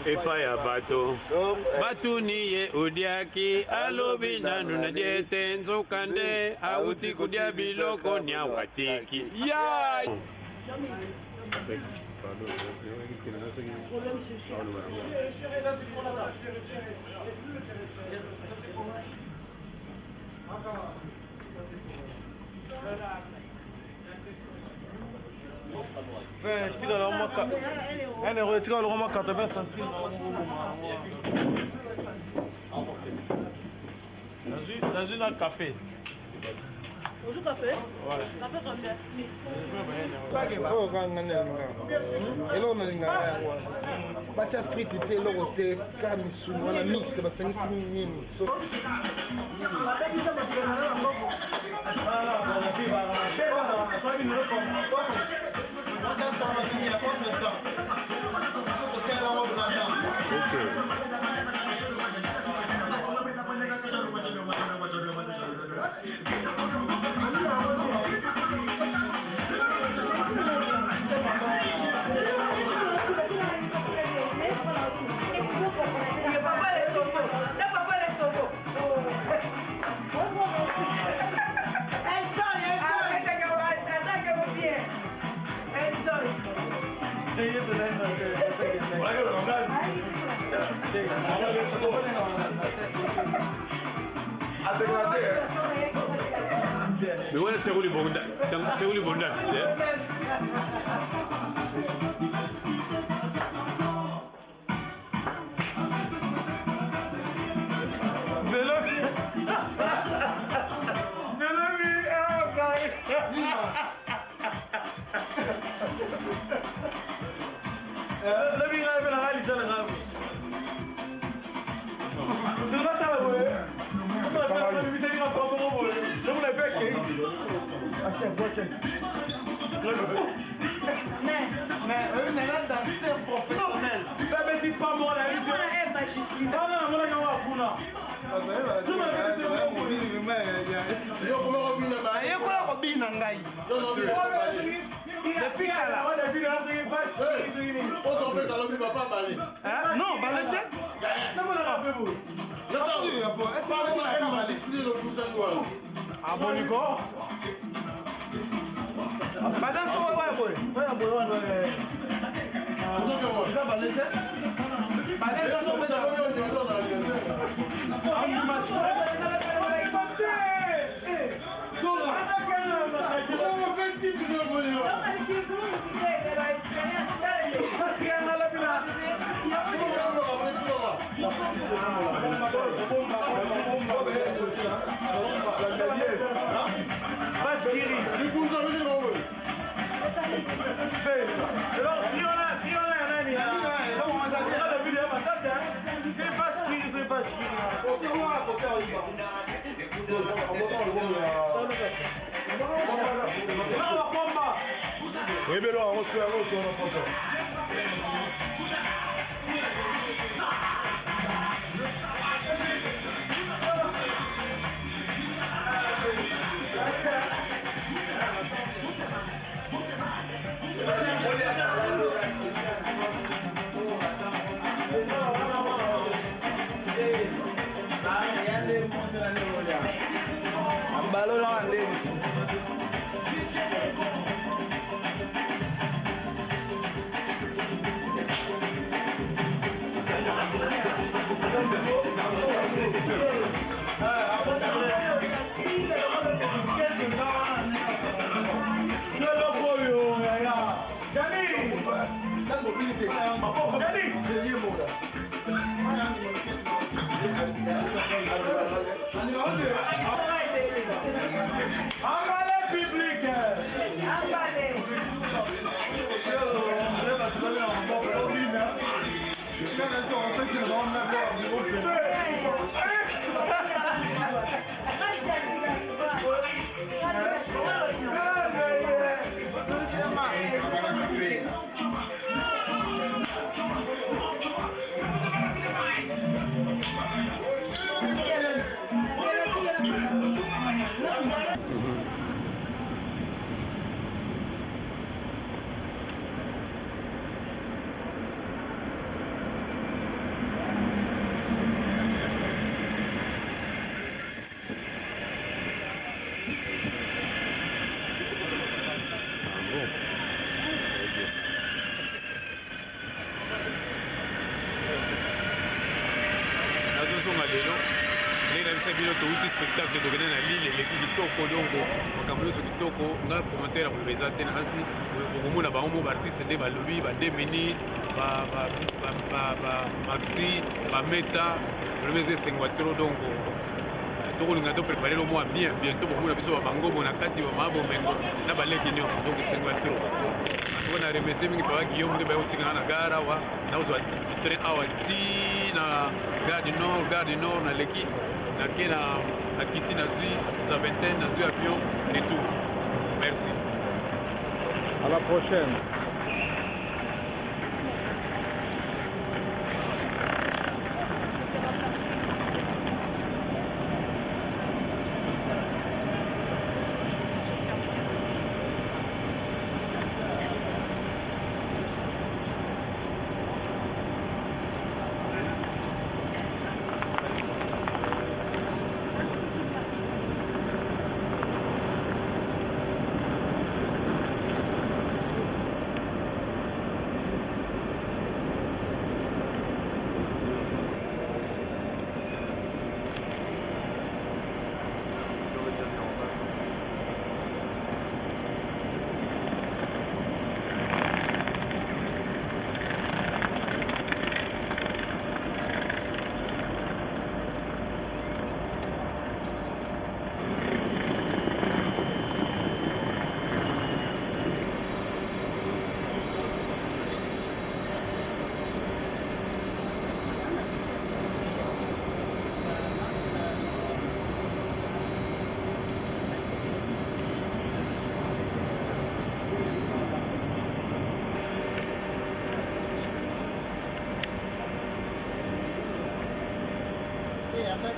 Efaya bato batu niye udiaki alobi nanu na jete nzokande auti kudia biloko nyawatiki ya Dans une café. Bonjour café. Ouais. Café combien? Oh, hello, bacha frite te logo te kami su wana mix te basangi simi nini so Me wanna seguli bonda, seguli bonda. Mais eux n'est pas danseur professionnel. Fais pas moi la vie. lelo ndenge nabisa bino touti spectacle tokende na lile eleki kitoko donc makambo nyonso kitoko nga commentaire koloba eza te nasi bokomona bango mo baartiste nde balobi ba 2 minutes maxi bameta vraiment eza esengwa tro donc tokolinga toprépare lo mwa bien bientôt bokomona biso babangobo na kati bamaya bomengo na baleki nyonso donc esengwa tro antoko na remercie mingi papa guillaume nde bayotikanga na gare awa nakozwa train awa ti na gare du nord naleki nake na kiti nazwi sa vingtaine nazwi avion retour merci à la prochaine. Et après,